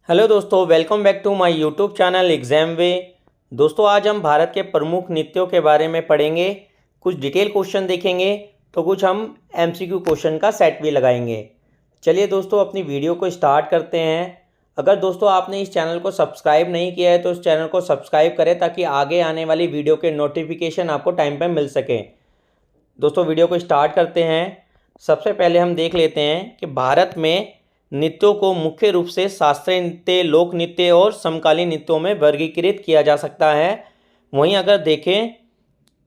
Hello दोस्तों, welcome back to my YouTube channel exam way. दोस्तों, आज हम भारत के प्रमुख नृत्यों के बारे में पढ़ेंगे। कुछ डिटेल क्वेश्चन देखेंगे तो कुछ हम एमसीक्यू क्वेश्चन का सेट भी लगाएंगे। चलिए दोस्तों, अपनी वीडियो को स्टार्ट करते हैं। अगर दोस्तों आपने इस चैनल को सब्सक्राइब नहीं किया है तो इस चैनल को सब्सक्राइब करें ताकि आगे आने वाली वीडियो के नोटिफिकेशन आपको टाइम पर मिल सकें। दोस्तों, वीडियो को स्टार्ट करते हैं। सबसे पहले हम देख लेते हैं कि भारत में नृत्यों को मुख्य रूप से शास्त्रीय नृत्य, लोक नृत्य और समकालीन नृत्यों में वर्गीकृत किया जा सकता है। वहीं अगर देखें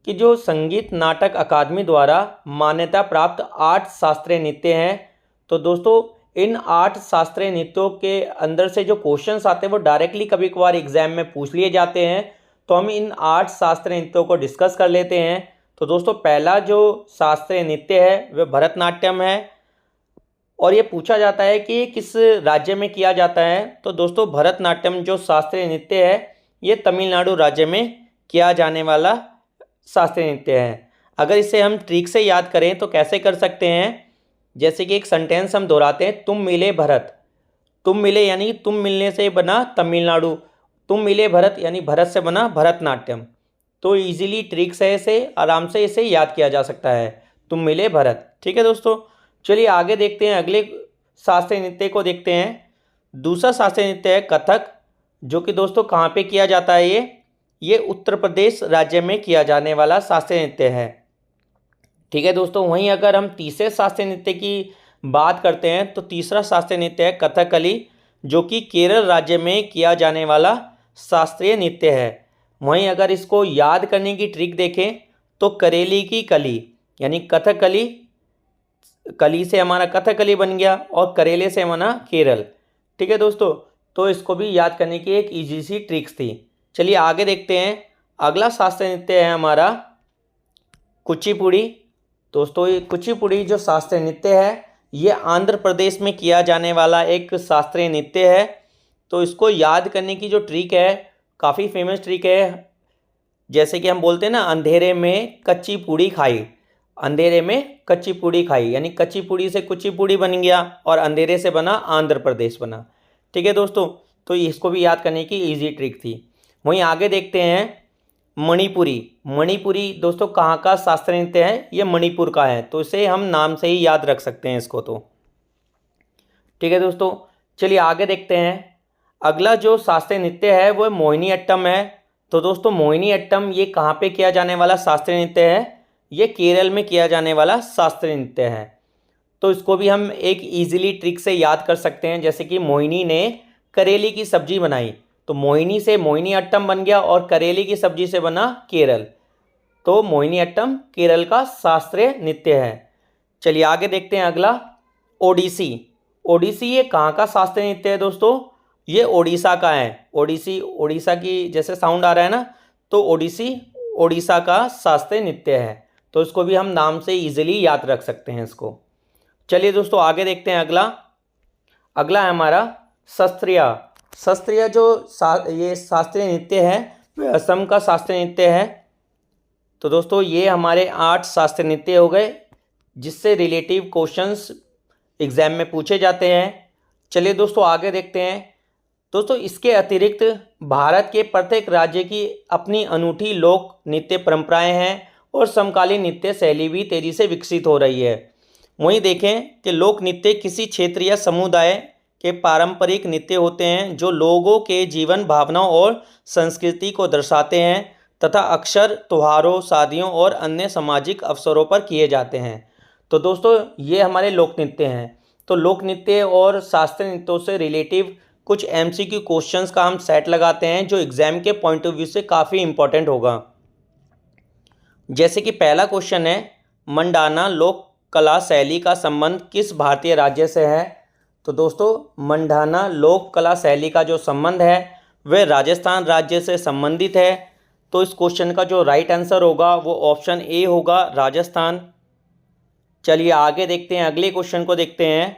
कि जो संगीत नाटक अकादमी द्वारा मान्यता प्राप्त 8 शास्त्रीय नृत्य हैं, तो दोस्तों इन 8 शास्त्रीय नृत्यों के अंदर से जो क्वेश्चंस आते हैं वो डायरेक्टली कभी कभार एग्जाम में पूछ लिए जाते हैं। तो हम इन 8 शास्त्रीय नृत्यों को डिस्कस कर लेते हैं। तो दोस्तों, पहला जो शास्त्रीय नृत्य है वह भरतनाट्यम है और ये पूछा जाता है कि किस राज्य में किया जाता है। तो दोस्तों, भरतनाट्यम जो शास्त्रीय नृत्य है ये तमिलनाडु राज्य में किया जाने वाला शास्त्रीय नृत्य है। अगर इसे हम ट्रिक से याद करें तो कैसे कर सकते हैं, जैसे कि एक सेंटेंस हम दोहराते हैं, तुम मिले भरत। तुम मिले यानी तुम मिलने से बना तमिलनाडु, तुम मिले भरत यानी भरत से बना भरतनाट्यम। तो इजीली ट्रिक से इसे आराम से इसे याद किया जा सकता है, तुम मिले भरत। ठीक है दोस्तों, चलिए आगे देखते हैं। अगले शास्त्रीय नृत्य को देखते हैं। दूसरा शास्त्रीय नृत्य है कथक, जो कि दोस्तों कहाँ पे किया जाता है, ये उत्तर प्रदेश राज्य में किया जाने वाला शास्त्रीय नृत्य है। ठीक है दोस्तों, वहीं अगर हम तीसरे शास्त्रीय नृत्य की बात करते हैं तो तीसरा शास्त्रीय नृत्य है कथकली, जो कि केरल राज्य में किया जाने वाला शास्त्रीय नृत्य है। वहीं अगर इसको याद करने की ट्रिक देखें तो करेली की कली यानी कथकली, कली से हमारा कथकली बन गया और करेले से बना केरल। ठीक है दोस्तों, तो इसको भी याद करने की एक इजी सी ट्रिक्स थी। चलिए आगे देखते हैं। अगला शास्त्रीय नृत्य है हमारा कुचिपुड़ी। दोस्तों, ये कुचिपुड़ी जो शास्त्रीय नृत्य है ये आंध्र प्रदेश में किया जाने वाला एक शास्त्रीय नृत्य है। तो इसको याद करने की जो ट्रिक है काफ़ी फेमस ट्रिक है। जैसे कि हम बोलते हैं ना, अंधेरे में कच्ची पूड़ी खाई, अंधेरे में कच्ची पूड़ी खाई यानी कच्ची पूड़ी से कुचिपुड़ी बन गया और अंधेरे से बना आंध्र प्रदेश बना। ठीक है दोस्तों, तो इसको भी याद करने की इजी ट्रिक थी। वहीं आगे देखते हैं मणिपुरी। मणिपुरी दोस्तों कहाँ का शास्त्रीय नृत्य है, ये मणिपुर का है, तो इसे हम नाम से ही याद रख सकते हैं इसको। तो ठीक है दोस्तों, चलिए आगे देखते हैं। अगला जो शास्त्रीय नृत्य है वो मोहिनी अट्टम है। तो दोस्तों, मोहिनी अट्टम ये कहाँ पे किया जाने वाला शास्त्रीय नृत्य है, ये केरल में किया जाने वाला शास्त्रीय नृत्य है। तो इसको भी हम एक इजीली ट्रिक से याद कर सकते हैं। जैसे कि मोहिनी ने करेली की सब्जी बनाई, तो मोहिनी से मोहिनी अट्टम बन गया और करेली की सब्जी से बना केरल। तो मोहिनी अट्टम केरल का शास्त्रीय नृत्य है। चलिए आगे देखते हैं। अगला ओडिसी। ओडिसी ये कहाँ का शास्त्रीय नृत्य है दोस्तों, ये ओडिशा का है। ओडिसी, ओडिशा की जैसे साउंड आ रहा है ना, तो ओडिसी ओडिशा का शास्त्रीय नृत्य है। तो इसको भी हम नाम से इजीली याद रख सकते हैं इसको। चलिए दोस्तों आगे देखते हैं। अगला है हमारा शास्त्रीय। शास्त्रीय जो ये शास्त्रीय नृत्य है वह असम का शास्त्रीय नृत्य है। तो दोस्तों, ये हमारे 8 शास्त्रीय नृत्य हो गए जिससे रिलेटिव क्वेश्चंस एग्जाम में पूछे जाते हैं। चलिए दोस्तों आगे देखते हैं। दोस्तों, इसके अतिरिक्त भारत के प्रत्येक राज्य की अपनी अनूठी लोक नृत्य परंपराएं हैं और समकालीन नृत्य शैली भी तेज़ी से विकसित हो रही है। वहीं देखें कि लोक नृत्य किसी क्षेत्र या समुदाय के पारंपरिक नृत्य होते हैं जो लोगों के जीवन, भावनाओं और संस्कृति को दर्शाते हैं तथा अक्सर त्योहारों, शादियों और अन्य सामाजिक अवसरों पर किए जाते हैं। तो दोस्तों, ये हमारे लोक नृत्य हैं। तो लोक नृत्य और शास्त्रीय नृत्यों से रिलेटिव कुछ एमसीक्यू क्वेश्चंस का हम सेट लगाते हैं जो एग्जाम के पॉइंट ऑफ व्यू से काफ़ी इंपॉर्टेंट होगा। जैसे कि पहला क्वेश्चन है, मंडाना लोक कला शैली का संबंध किस भारतीय राज्य से है। तो दोस्तों, मंडाना लोक कला शैली का जो संबंध है वह राजस्थान राज्य से संबंधित है। तो इस क्वेश्चन का जो राइट आंसर होगा वो ऑप्शन ए होगा, राजस्थान। चलिए आगे देखते हैं। अगले क्वेश्चन को देखते हैं।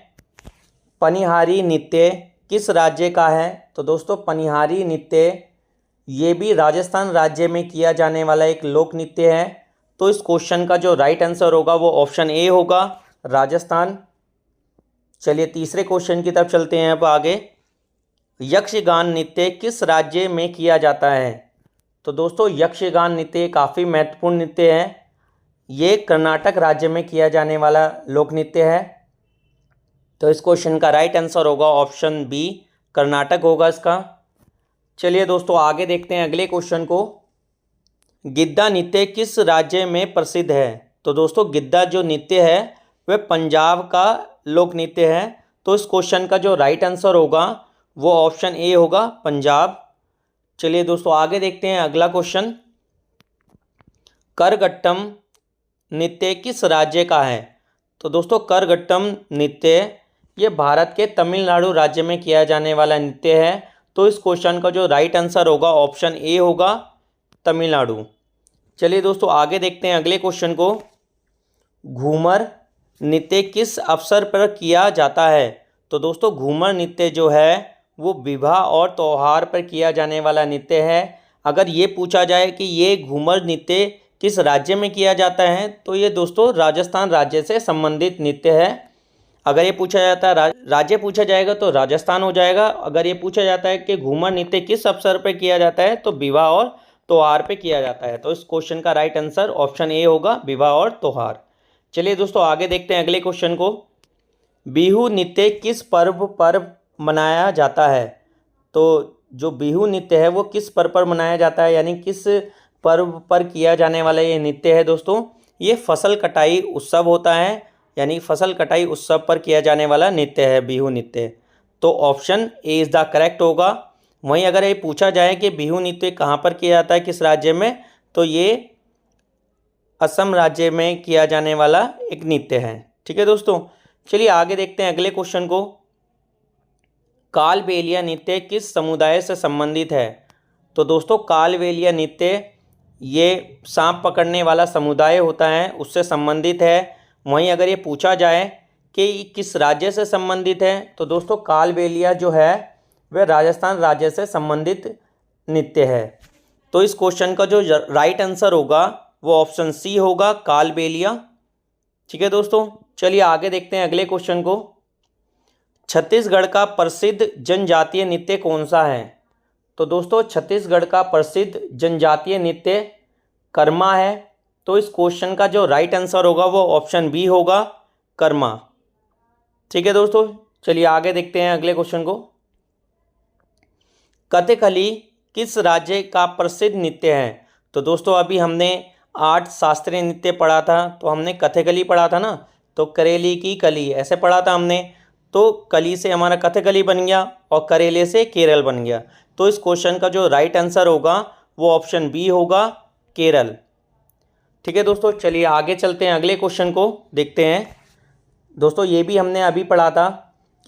पनिहारी नृत्य किस राज्य का है। तो दोस्तों, पनिहारी नृत्य ये भी राजस्थान राज्य में किया जाने वाला एक लोक नृत्य है। तो इस क्वेश्चन का जो राइट आंसर होगा वो ऑप्शन ए होगा, राजस्थान। चलिए तीसरे क्वेश्चन की तरफ चलते हैं अब आगे। यक्षगान नृत्य किस राज्य में किया जाता है? तो दोस्तों यक्षगान नृत्य काफ़ी महत्वपूर्ण नृत्य है। ये कर्नाटक राज्य में किया जाने वाला लोक नृत्य है। तो इस क्वेश्चन का राइट आंसर होगा ऑप्शन बी, कर्नाटक होगा इसका। चलिए दोस्तों आगे देखते हैं अगले क्वेश्चन को। गिद्दा नृत्य किस राज्य में प्रसिद्ध है? तो दोस्तों गिद्दा जो नृत्य है वह पंजाब का लोक नृत्य है। तो इस क्वेश्चन का जो राइट आंसर होगा वो ऑप्शन ए होगा, पंजाब। चलिए दोस्तों आगे देखते हैं अगला क्वेश्चन। करगट्टम नृत्य किस राज्य का है? तो दोस्तों करगट्टम नृत्य ये भारत के तमिलनाडु राज्य में किया जाने वाला नृत्य है। तो इस क्वेश्चन का जो राइट आंसर होगा ऑप्शन ए होगा, तमिलनाडु। चलिए दोस्तों आगे देखते हैं अगले क्वेश्चन को। घूमर नृत्य किस अवसर पर किया जाता है? तो दोस्तों घूमर नृत्य जो है वो विवाह और त्यौहार पर किया जाने वाला नृत्य है। अगर ये पूछा जाए कि ये घूमर नृत्य किस राज्य में किया जाता है तो ये दोस्तों राजस्थान राज्य से संबंधित नृत्य है। अगर ये पूछा जाता है राज्य पूछा जाएगा तो राजस्थान हो जाएगा। अगर ये पूछा जाता है कि घूमर नृत्य किस अवसर पर किया जाता है तो विवाह और त्यौहार पे किया जाता है। तो इस क्वेश्चन का राइट आंसर ऑप्शन ए होगा, विवाह और त्यौहार। चलिए दोस्तों आगे देखते हैं अगले क्वेश्चन को। बिहू नृत्य किस पर्व पर मनाया जाता है? तो जो बिहू नृत्य है वो किस पर्व पर मनाया जाता है, यानी किस पर्व पर किया जाने वाला ये नृत्य है दोस्तों? ये फसल कटाई उत्सव होता है, यानी फसल कटाई उत्सव पर किया जाने वाला नृत्य है बिहू नृत्य। तो option A is the correct होगा। वहीं अगर ये पूछा जाए कि बिहू नृत्य कहाँ पर किया जाता है, किस राज्य में, तो ये असम राज्य में किया जाने वाला एक नृत्य है। ठीक है दोस्तों, चलिए आगे देखते हैं अगले क्वेश्चन को। कालबेलिया नृत्य किस समुदाय से संबंधित है? तो दोस्तों कालबेलिया नृत्य ये सांप पकड़ने वाला समुदाय होता है उससे संबंधित है। वहीं अगर ये पूछा जाए कि किस राज्य से संबंधित है तो दोस्तों कालबेलिया जो है वह राजस्थान राज्य से संबंधित नृत्य है। तो इस क्वेश्चन का जो राइट आंसर होगा वो ऑप्शन सी होगा, कालबेलिया। ठीक है दोस्तों, चलिए आगे देखते हैं अगले क्वेश्चन को। छत्तीसगढ़ का प्रसिद्ध जनजातीय नृत्य कौन सा है? तो दोस्तों छत्तीसगढ़ का प्रसिद्ध जनजातीय नृत्य कर्मा है। तो इस क्वेश्चन का जो राइट आंसर होगा वो ऑप्शन बी होगा, कर्मा। ठीक है दोस्तों, चलिए आगे देखते हैं अगले क्वेश्चन को। कथकली किस राज्य का प्रसिद्ध नृत्य है? तो दोस्तों अभी हमने 8 शास्त्रीय नृत्य पढ़ा था, तो हमने कथकली पढ़ा था ना, तो करेली की कली ऐसे पढ़ा था हमने। तो कली से हमारा कथकली बन गया और करेले से केरल बन गया। तो इस क्वेश्चन का जो राइट आंसर होगा वो ऑप्शन बी होगा, केरल। ठीक है दोस्तों, चलिए आगे चलते हैं अगले क्वेश्चन को देखते हैं। दोस्तों ये भी हमने अभी पढ़ा था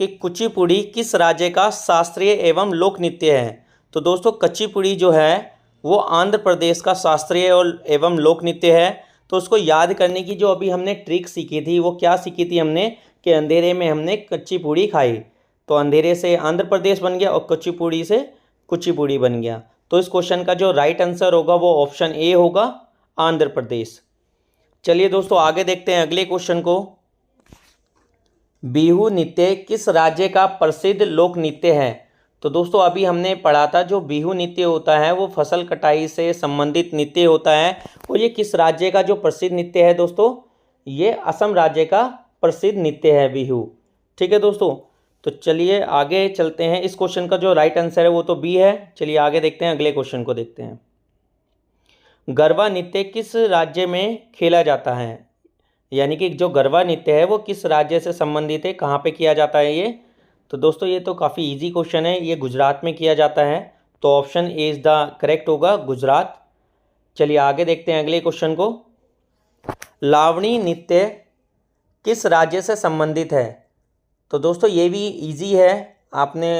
कि कुचिपुड़ी किस राज्य का शास्त्रीय एवं लोक नृत्य है? तो दोस्तों कुचिपुड़ी जो है वो आंध्र प्रदेश का शास्त्रीय और एवं लोक नृत्य है। तो उसको याद करने की जो अभी हमने ट्रिक सीखी थी वो क्या सीखी थी हमने, कि अंधेरे में हमने कुचिपुड़ी खाई। तो अंधेरे से आंध्र प्रदेश बन गया और कुचिपुड़ी से कुचिपुड़ी बन गया। तो इस क्वेश्चन का जो राइट आंसर होगा वो ऑप्शन ए होगा, आंध्र प्रदेश। चलिए दोस्तों आगे देखते हैं अगले क्वेश्चन को। बिहू नृत्य किस राज्य का प्रसिद्ध लोक नृत्य है? तो दोस्तों अभी हमने पढ़ा था जो बिहू नृत्य होता है वो फसल कटाई से संबंधित नृत्य होता है। और ये किस राज्य का जो प्रसिद्ध नृत्य है दोस्तों? ये असम राज्य का प्रसिद्ध नृत्य है बिहू। ठीक है दोस्तों, तो चलिए आगे चलते हैं। इस क्वेश्चन का जो राइट आंसर है वो तो बी है। चलिए आगे देखते हैं, अगले क्वेश्चन को देखते हैं। गरबा नृत्य किस राज्य में खेला जाता है? यानी कि जो गरबा नृत्य है वो किस राज्य से संबंधित है, कहाँ पे किया जाता है ये? तो दोस्तों ये तो काफ़ी इजी क्वेश्चन है, ये गुजरात में किया जाता है। तो option A is the correct होगा, गुजरात। चलिए आगे देखते हैं अगले क्वेश्चन को। लावणी नृत्य किस राज्य से संबंधित है? तो दोस्तों ये भी इजी है, आपने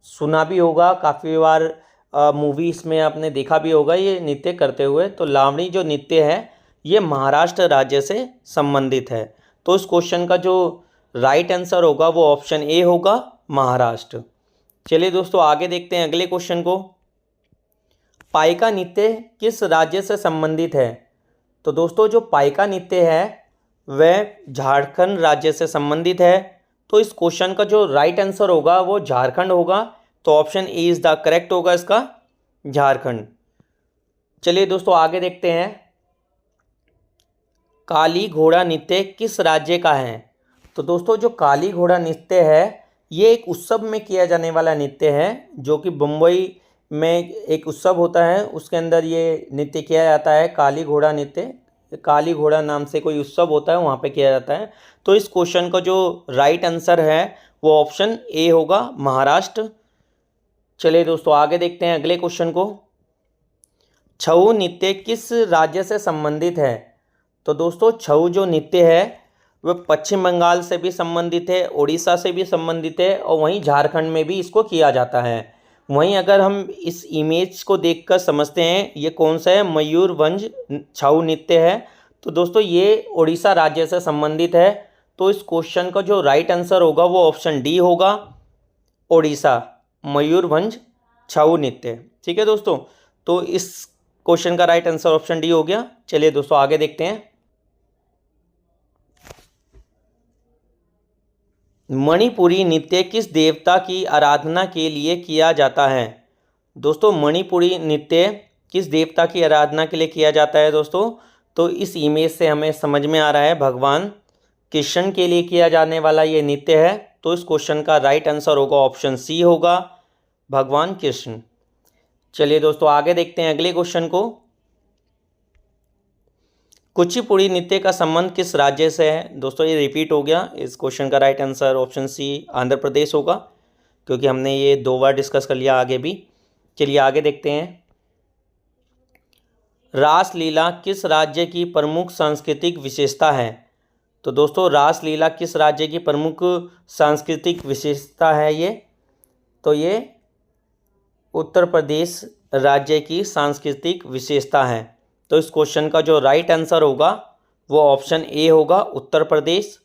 सुना भी होगा, काफ़ी बार मूवीज़ में आपने देखा भी होगा ये नृत्य करते हुए। तो लावणी जो नृत्य है ये महाराष्ट्र राज्य से संबंधित है। तो इस क्वेश्चन का जो राइट आंसर होगा वो ऑप्शन ए होगा, महाराष्ट्र। चलिए दोस्तों आगे देखते हैं अगले क्वेश्चन को। पाइका नृत्य किस राज्य से संबंधित है? तो दोस्तों जो पाइका नृत्य है वह झारखंड राज्य से संबंधित है। तो इस क्वेश्चन का जो राइट आंसर होगा वो झारखंड होगा, तो option A is the correct होगा इसका, झारखंड। चलिए दोस्तों आगे देखते हैं, काली घोड़ा नृत्य किस राज्य का है। तो दोस्तों जो काली घोड़ा नृत्य है ये एक उत्सव में किया जाने वाला नृत्य है, जो कि मुंबई में एक उत्सव होता है, उसके अंदर ये नृत्य किया जाता है। काली घोड़ा नृत्य, काली घोड़ा नाम से कोई उत्सव होता है, वहाँ पे किया जाता है। तो इस क्वेश्चन का जो राइट आंसर है वो ऑप्शन ए होगा, महाराष्ट्र। चलिए दोस्तों आगे देखते हैं अगले क्वेश्चन को, छऊ नृत्य किस राज्य से संबंधित है। तो दोस्तों छऊ जो नृत्य है वह पश्चिम बंगाल से भी संबंधित है, उड़ीसा से भी संबंधित है, और वहीं झारखंड में भी इसको किया जाता है। वहीं अगर हम इस इमेज को देखकर समझते हैं ये कौन सा है, मयूरभंज छऊ नृत्य है। तो दोस्तों ये उड़ीसा राज्य से संबंधित है। तो इस क्वेश्चन का जो राइट आंसर होगा वो ऑप्शन डी होगा, उड़ीसा, मयूरभंज छऊ नृत्य। ठीक है दोस्तों, तो इस क्वेश्चन का राइट आंसर ऑप्शन डी हो गया। चलिए दोस्तों आगे देखते हैं, मणिपुरी नृत्य किस देवता की आराधना के लिए किया जाता है। दोस्तों मणिपुरी नृत्य किस देवता की आराधना के लिए किया जाता है दोस्तों। तो इस इमेज से हमें समझ में आ रहा है भगवान कृष्ण के लिए किया जाने वाला ये नृत्य है। तो इस क्वेश्चन का राइट आंसर होगा ऑप्शन सी होगा, भगवान कृष्ण। चलिए दोस्तों आगे देखते हैं अगले क्वेश्चन को, कुचिपुड़ी नृत्य का संबंध किस राज्य से है। दोस्तों ये रिपीट हो गया, इस क्वेश्चन का right answer option C Andhra Pradesh होगा, क्योंकि हमने ये 2 बार डिस्कस कर लिया आगे भी। चलिए आगे देखते हैं, रासलीला किस राज्य की प्रमुख सांस्कृतिक विशेषता है। तो दोस्तों रासलीला किस राज्य की प्रमुख सांस्कृतिक विशेषता है ये। तो ये उत्तर प्रदेश राज्य की सांस्कृतिक विशेषता है। तो इस क्वेश्चन का जो राइट आंसर होगा वो ऑप्शन ए होगा, उत्तर प्रदेश।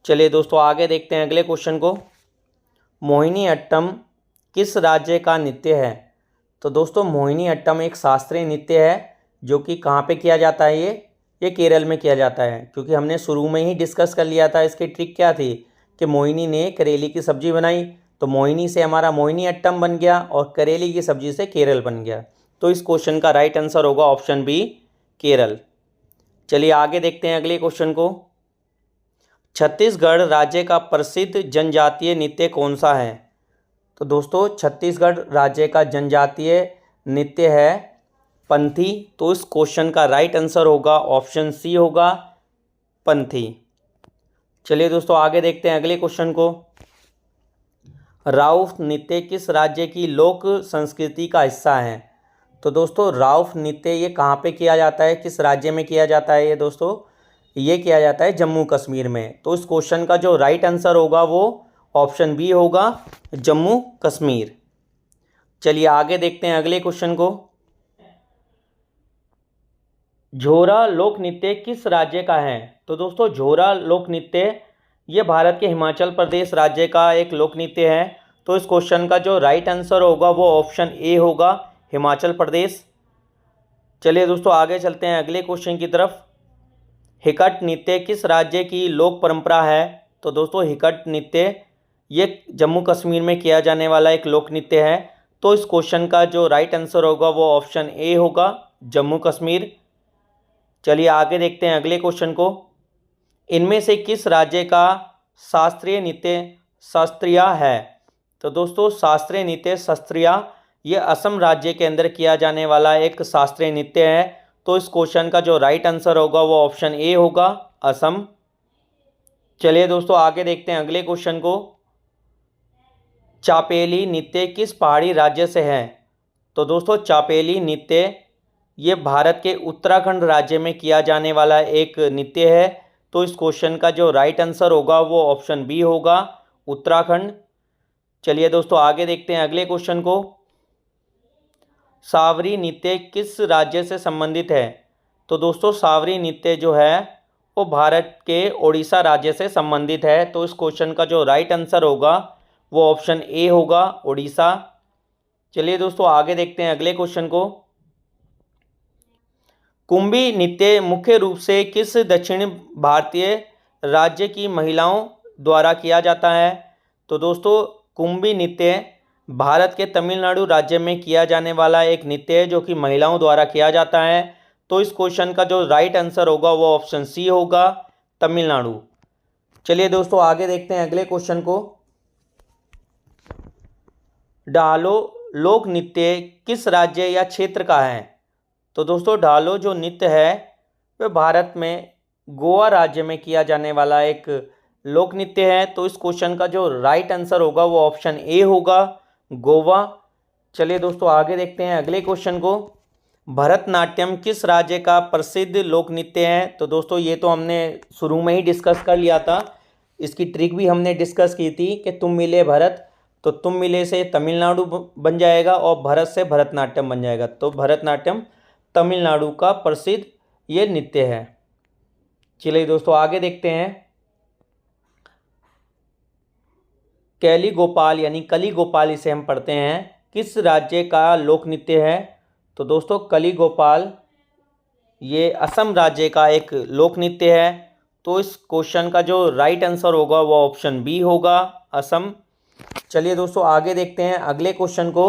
चलिए दोस्तों आगे देखते हैं अगले क्वेश्चन को, मोहिनी अट्टम किस राज्य का नृत्य है। तो दोस्तों मोहिनी अट्टम एक शास्त्रीय नृत्य है, जो कि कहाँ पे किया जाता है, ये केरल में किया जाता है। क्योंकि हमने शुरू में ही डिस्कस कर लिया था, इसकी ट्रिक क्या थी कि मोहिनी ने करेली की सब्जी बनाई, तो मोहिनी से हमारा मोहिनी अट्टम बन गया और करेली की सब्जी से केरल बन गया। तो इस क्वेश्चन का राइट आंसर होगा ऑप्शन बी, केरल। चलिए आगे देखते हैं अगले क्वेश्चन को, छत्तीसगढ़ राज्य का प्रसिद्ध जनजातीय नृत्य कौन सा है। तो दोस्तों छत्तीसगढ़ राज्य का जनजातीय नृत्य है पंथी। तो इस क्वेश्चन का राइट आंसर होगा ऑप्शन सी होगा, पंथी। चलिए दोस्तों आगे देखते हैं अगले क्वेश्चन को, राउफ नृत्य किस राज्य की लोक संस्कृति का हिस्सा है। तो दोस्तों राउफ नृत्य ये कहाँ पे किया जाता है, किस राज्य में किया जाता है ये दोस्तों, ये किया जाता है जम्मू कश्मीर में। तो इस क्वेश्चन का जो राइट आंसर होगा वो ऑप्शन बी होगा, जम्मू कश्मीर। चलिए आगे देखते हैं अगले क्वेश्चन को, झोरा लोक नृत्य किस राज्य का है। तो दोस्तों झोरा लोक नृत्य ये भारत के हिमाचल प्रदेश राज्य का एक लोक नृत्य है। तो इस क्वेश्चन का जो राइट आंसर होगा वो ऑप्शन ए होगा, हिमाचल प्रदेश। चलिए दोस्तों आगे चलते हैं अगले क्वेश्चन की तरफ, हिकट नृत्य किस राज्य की लोक परंपरा है। तो दोस्तों हिकट नृत्य ये जम्मू कश्मीर में किया जाने वाला एक लोक नृत्य है। तो इस क्वेश्चन का जो राइट आंसर होगा वो ऑप्शन ए होगा, जम्मू कश्मीर। चलिए आगे देखते हैं अगले क्वेश्चन को, इनमें से किस राज्य का शास्त्रीय नृत्य शास्त्रीय है। तो दोस्तों शास्त्रीय नृत्य शास्त्रीय ये असम राज्य के अंदर किया जाने वाला एक शास्त्रीय नृत्य है। तो इस क्वेश्चन का जो राइट आंसर होगा वो ऑप्शन ए होगा, असम। चलिए दोस्तों आगे देखते हैं अगले क्वेश्चन को, चापेली नृत्य किस पहाड़ी राज्य से है। तो दोस्तों चापेली नृत्य ये भारत के उत्तराखंड राज्य में किया जाने वाला एक नृत्य है। तो इस क्वेश्चन का जो राइट आंसर होगा वो ऑप्शन बी होगा, उत्तराखंड। चलिए दोस्तों आगे देखते हैं अगले क्वेश्चन को, सावरी नृत्य किस राज्य से संबंधित है। तो दोस्तों सावरी नृत्य जो है वो भारत के ओडिशा राज्य से संबंधित है। तो इस क्वेश्चन का जो राइट आंसर होगा वो ऑप्शन ए होगा, ओडिशा। चलिए दोस्तों आगे देखते हैं अगले क्वेश्चन को, कुंभी नृत्य मुख्य रूप से किस दक्षिण भारतीय राज्य की महिलाओं द्वारा किया जाता है। तो दोस्तों कुंभी नृत्य भारत के तमिलनाडु राज्य में किया जाने वाला एक नृत्य है जो कि महिलाओं द्वारा किया जाता है। तो इस क्वेश्चन का जो राइट आंसर होगा वो ऑप्शन सी होगा, तमिलनाडु। चलिए दोस्तों आगे देखते हैं अगले क्वेश्चन को। ढालो लोक नृत्य किस राज्य या क्षेत्र का है? तो दोस्तों ढालो जो नृत्य है वह भारत में गोवा राज्य में किया जाने वाला एक लोक नृत्य है। तो इस क्वेश्चन का जो राइट आंसर होगा वो ऑप्शन ए होगा, गोवा। चलिए दोस्तों आगे देखते हैं अगले क्वेश्चन को। भरतनाट्यम किस राज्य का प्रसिद्ध लोक नृत्य है? तो दोस्तों ये तो हमने शुरू में ही डिस्कस कर लिया था, इसकी ट्रिक भी हमने डिस्कस की थी कि तुम मिले भरत, तो तुम मिले से तमिलनाडु बन जाएगा और भरत से भरतनाट्यम बन जाएगा। तो भरतनाट्यम तमिलनाडु का प्रसिद्ध ये नृत्य है। चलिए दोस्तों आगे देखते हैं। कैली गोपाल यानी कली गोपाल इसे हम पढ़ते हैं, किस राज्य का लोक नृत्य है? तो दोस्तों कली गोपाल ये असम राज्य का एक लोक नृत्य है। तो इस क्वेश्चन का जो राइट आंसर होगा वो ऑप्शन बी होगा, असम। चलिए दोस्तों आगे देखते हैं अगले क्वेश्चन को।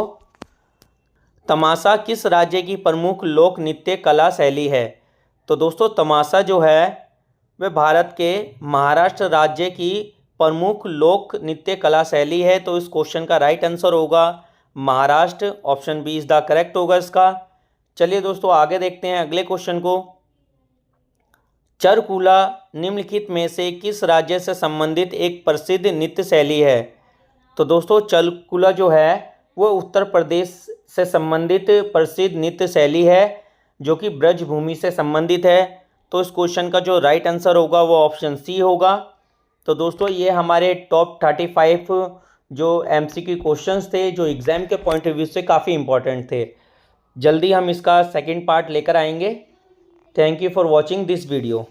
तमाशा किस राज्य की प्रमुख लोक नृत्य कला शैली है? तो दोस्तों तमाशा जो है वह भारत के महाराष्ट्र राज्य की प्रमुख लोक नृत्य कला शैली है। तो इस क्वेश्चन का राइट आंसर होगा Maharashtra, option b is the correct होगा इसका। चलिए दोस्तों आगे देखते हैं अगले क्वेश्चन को। चरकुला निम्नलिखित में से किस राज्य से संबंधित एक प्रसिद्ध नृत्य शैली है? तो दोस्तों चरकुला जो है वो उत्तर प्रदेश से संबंधित प्रसिद्ध नृत्य शैली है जो कि ब्रजभूमि से संबंधित है। तो इस क्वेश्चन का जो राइट आंसर होगा वो ऑप्शन सी होगा। तो दोस्तों ये हमारे टॉप 35 जो एमसीक्यू क्वेश्चंस थे जो एग्ज़ाम के पॉइंट ऑफ व्यू से काफ़ी इंपॉर्टेंट थे। जल्दी हम इसका सेकंड पार्ट लेकर आएंगे। Thank you for watching this video.